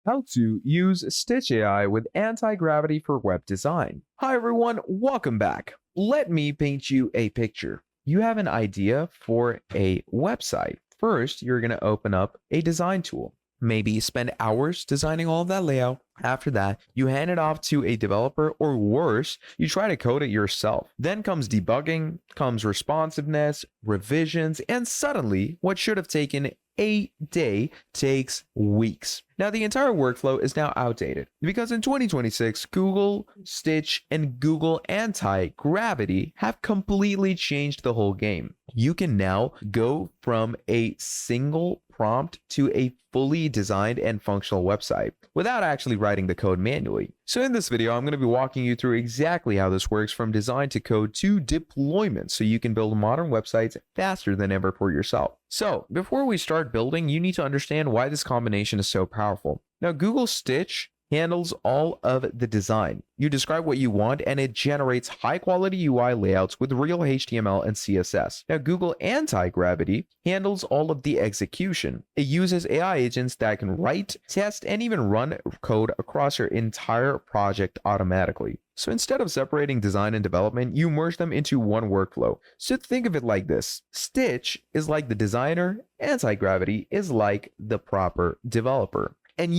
how to use Stitch AI with Antigravity for Web Design. Hi everyone, welcome back. Let me paint you a picture. You have an idea for a website. First, you're going to open up a design tool. Maybe spend hours designing all of that layout. After that, you hand it off to a developer, or worse, you try to code it yourself. Then comes debugging, comes responsiveness, revisions, and suddenly what should have taken a day takes weeks. Now, the entire workflow is now outdated because in 2026, Google, Stitch, and Google Antigravity have completely changed the whole game. You can now go from a single prompt to a fully designed and functional website without actually writing the code manually. So in this video, I'm going to be walking you through exactly how this works from design to code to deployment so you can build modern websites faster than ever for yourself. So before we start building, you need to understand why this combination is so powerful. Now, Google Stitch handles all of the design. You describe what you want and it generates high quality UI layouts with real HTML and CSS. Now, Google Antigravity handles all of the execution. It uses AI agents that can write, test, and even run code across your entire project automatically. So instead of separating design and development, you merge them into one workflow. So think of it like this. Stitch is like the designer, Antigravity is like the proper developer. And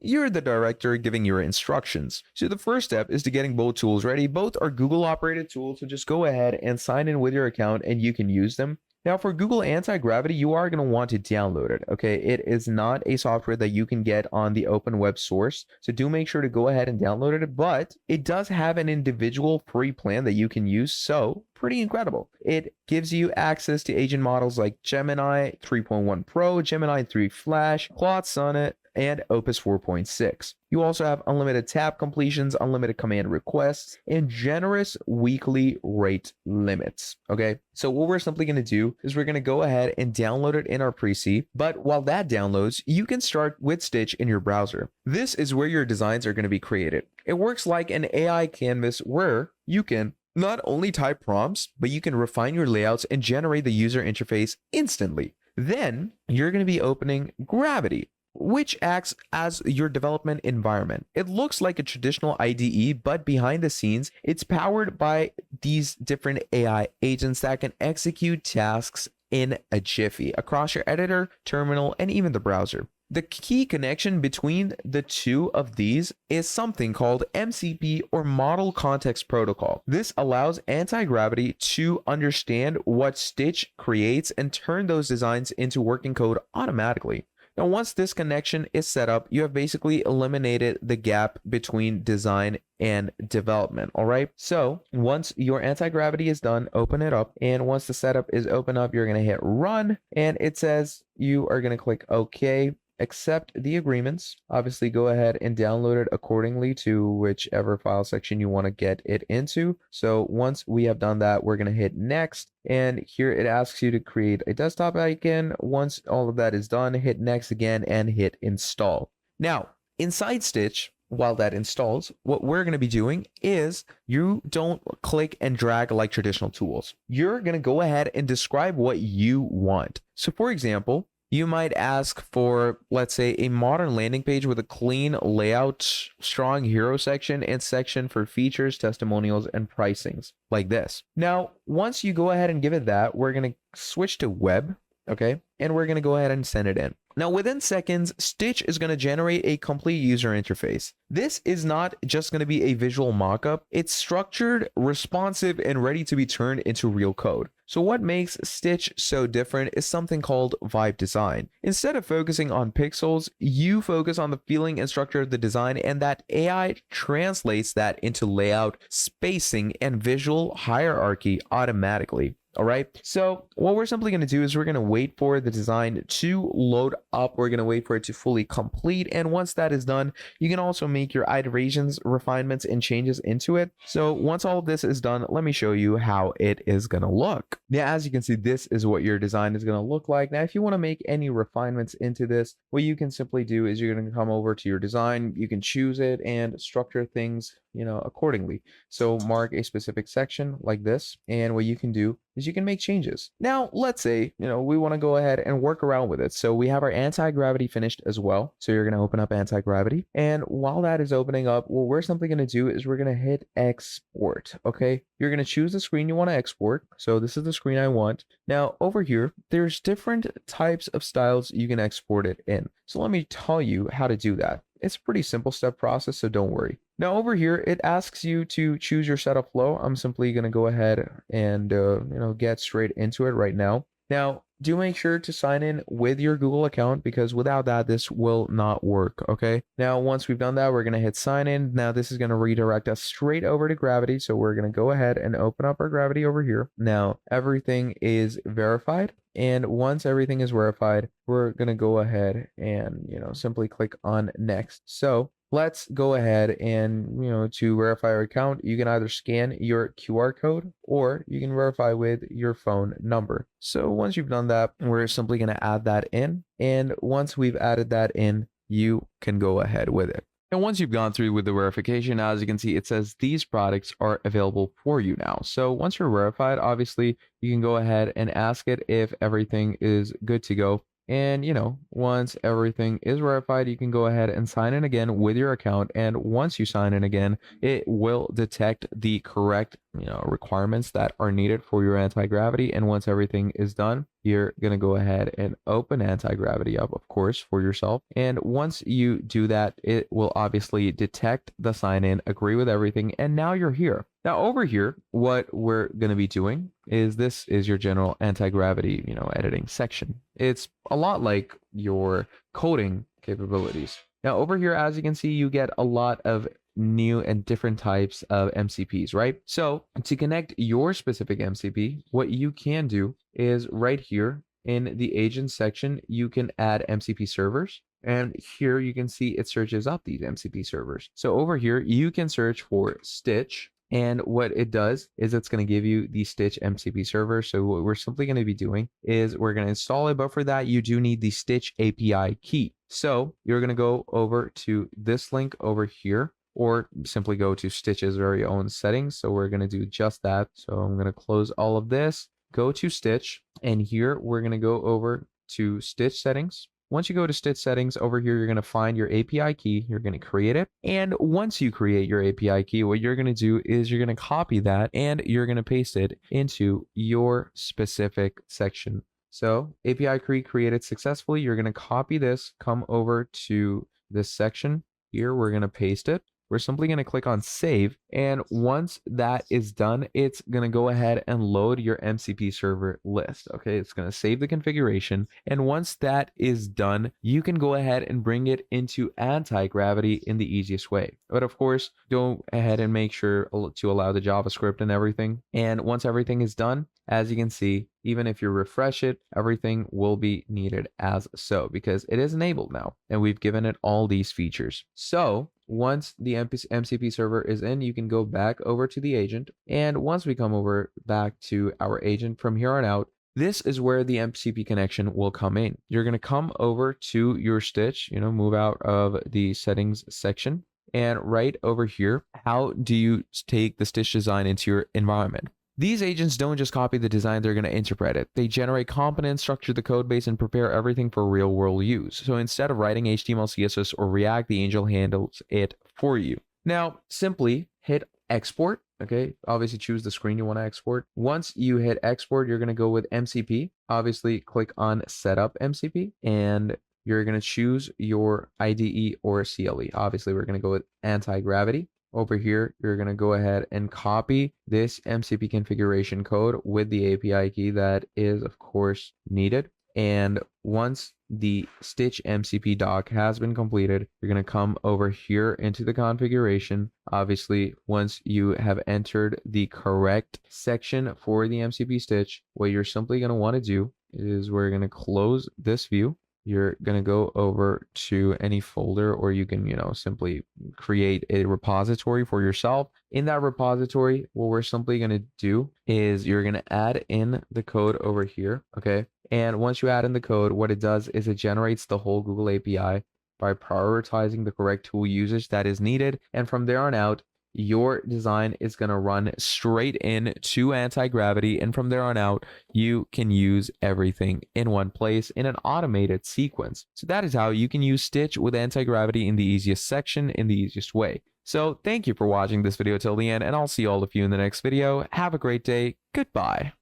you're the director giving your instructions. So the first step is to getting both tools ready. Both are Google operated tools, so just go ahead and sign in with your account and you can use them. Now for Google Antigravity, you are going to want to download it, okay? It is not a software that you can get on the open web source, so do make sure to go ahead and download it, but it does have an individual free plan that you can use, so pretty incredible. It gives you access to agent models like Gemini 3.1 Pro, Gemini 3 Flash, Claude Sonnet, and Opus 4.6. You also have unlimited tab completions, unlimited command requests, and generous weekly rate limits. Okay, so what we're simply going to do is we're going to go ahead and download it in our pre-C, but while that downloads, you can start with Stitch in your browser. This is where your designs are going to be created. It works like an AI canvas where you can not only type prompts, but you can refine your layouts and generate the user interface instantly. Then you're going to be opening Gravity, which acts as your development environment. It looks like a traditional IDE, but behind the scenes, it's powered by these different AI agents that can execute tasks in a jiffy across your editor, terminal, and even the browser. The key connection between the two of these is something called MCP, or Model Context Protocol. This allows Antigravity to understand what Stitch creates and turn those designs into working code automatically. Now, once this connection is set up, you have basically eliminated the gap between design and development. All right. So once your Antigravity is done, open it up. And once the setup is open up, you're going to hit run. And it says you are going to click OK. Accept the agreements. Obviously, go ahead and download it accordingly to whichever file section you want to get it into. So once we have done that, we're going to hit next. And here it asks you to create a desktop icon. Once all of that is done, hit next again and hit install. Now, inside Stitch, while that installs, what we're going to be doing is you don't click and drag like traditional tools. You're going to go ahead and describe what you want. So for example, you might ask for, let's say, a modern landing page with a clean layout, strong hero section, and section for features, testimonials, and pricings, like this. Now, once you go ahead and give it that, we're going to switch to web, okay? And we're going to go ahead and send it in. Now, within seconds, Stitch is going to generate a complete user interface. This is not just going to be a visual mockup. It's structured, responsive, and ready to be turned into real code. So what makes Stitch so different is something called vibe design. Instead of focusing on pixels, you focus on the feeling and structure of the design, and that AI translates that into layout, spacing, and visual hierarchy automatically. All right, so what we're simply going to do is we're going to wait for the design to load up. We're going to wait for it to fully complete. And once that is done, you can also make your iterations, refinements, and changes into it. So once all of this is done, let me show you how it is going to look. Now, as you can see, this is what your design is going to look like. Now, if you want to make any refinements into this, what you can simply do is you're going to come over to your design. You can choose it and structure things accordingly. So mark a specific section like this. And what you can do is you can make changes. Now, let's say, we want to go ahead and work around with it. So we have our anti-gravity finished as well. So you're going to open up anti-gravity. And while that is opening up, what we're simply going to do is we're going to hit export. Okay. You're going to choose the screen you want to export. So this is the screen I want. Now over here, there's different types of styles you can export it in. So let me tell you how to do that. It's a pretty simple step process, so don't worry. Now over here, it asks you to choose your setup flow. I'm simply going to go ahead and get straight into it right now. Now, do make sure to sign in with your Google account, because without that, this will not work, okay? Now, once we've done that, we're going to hit sign in. Now, this is going to redirect us straight over to Gravity, so we're going to go ahead and open up our Gravity over here. Now, everything is verified, and once everything is verified, we're going to go ahead and, simply click on next. So let's go ahead and, to verify your account, you can either scan your QR code or you can verify with your phone number. So once you've done that, we're simply going to add that in. And once we've added that in, you can go ahead with it. And once you've gone through with the verification, as you can see, it says these products are available for you now. So once you're verified, obviously, you can go ahead and ask it if everything is good to go. And, once everything is verified, you can go ahead and sign in again with your account. And once you sign in again, it will detect the correct, requirements that are needed for your anti-gravity. And once everything is done, you're going to go ahead and open anti-gravity up, of course, for yourself. And once you do that, it will obviously detect the sign in, agree with everything. And now you're here. Now over here, what we're going to be doing is this is your general anti-gravity, editing section. It's a lot like your coding capabilities. Now over here, as you can see, you get a lot of new and different types of MCPs, right? So to connect your specific MCP, what you can do is right here in the agent section, you can add MCP servers. And here you can see it searches up these MCP servers. So over here, you can search for Stitch. And what it does is it's going to give you the Stitch MCP server. So what we're simply going to be doing is we're going to install it. But for that, you do need the Stitch API key. So you're going to go over to this link over here, or simply go to Stitch's very own settings. So we're going to do just that. So I'm going to close all of this, go to Stitch, and here we're going to go over to Stitch settings. Once you go to Stitch settings over here, you're going to find your API key. You're going to create it. And once you create your API key, what you're going to do is you're going to copy that and you're going to paste it into your specific section. So API key created successfully. You're going to copy this, come over to this section here. We're going to paste it. We're simply going to click on save. And once that is done, it's going to go ahead and load your MCP server list. Okay, it's going to save the configuration. And once that is done, you can go ahead and bring it into anti-gravity in the easiest way. But of course, go ahead and make sure to allow the JavaScript and everything. And once everything is done, as you can see, even if you refresh it, everything will be needed as so, because it is enabled now and we've given it all these features. So once the MCP server is in, you can go back over to the agent. And once we come over back to our agent from here on out, this is where the MCP connection will come in. You're going to come over to your Stitch, move out of the settings section. And right over here, how do you take the Stitch design into your environment? These agents don't just copy the design, they're going to interpret it. They generate components, structure the code base, and prepare everything for real world use. So instead of writing HTML, CSS, or React, the Angel handles it for you. Now, simply hit export. Okay, obviously choose the screen you want to export. Once you hit export, you're going to go with MCP. Obviously click on setup MCP and you're going to choose your IDE or CLE. Obviously, we're going to go with anti-gravity. Over here, you're going to go ahead and copy this MCP configuration code with the API key that is, of course, needed. And once the Stitch MCP doc has been completed, you're going to come over here into the configuration. Obviously, once you have entered the correct section for the MCP Stitch, what you're simply going to want to do is we're going to close this view. You're going to go over to any folder, or you can, simply create a repository for yourself. In that repository, what we're simply going to do is you're going to add in the code over here. Okay. And once you add in the code, what it does is it generates the whole Google API by prioritizing the correct tool usage that is needed. And from there on out, your design is going to run straight into anti-gravity, and from there on out, you can use everything in one place in an automated sequence. So that is how you can use Stitch with anti-gravity in the easiest section, in the easiest way. So thank you for watching this video till the end, and I'll see all of you in the next video. Have a great day. Goodbye.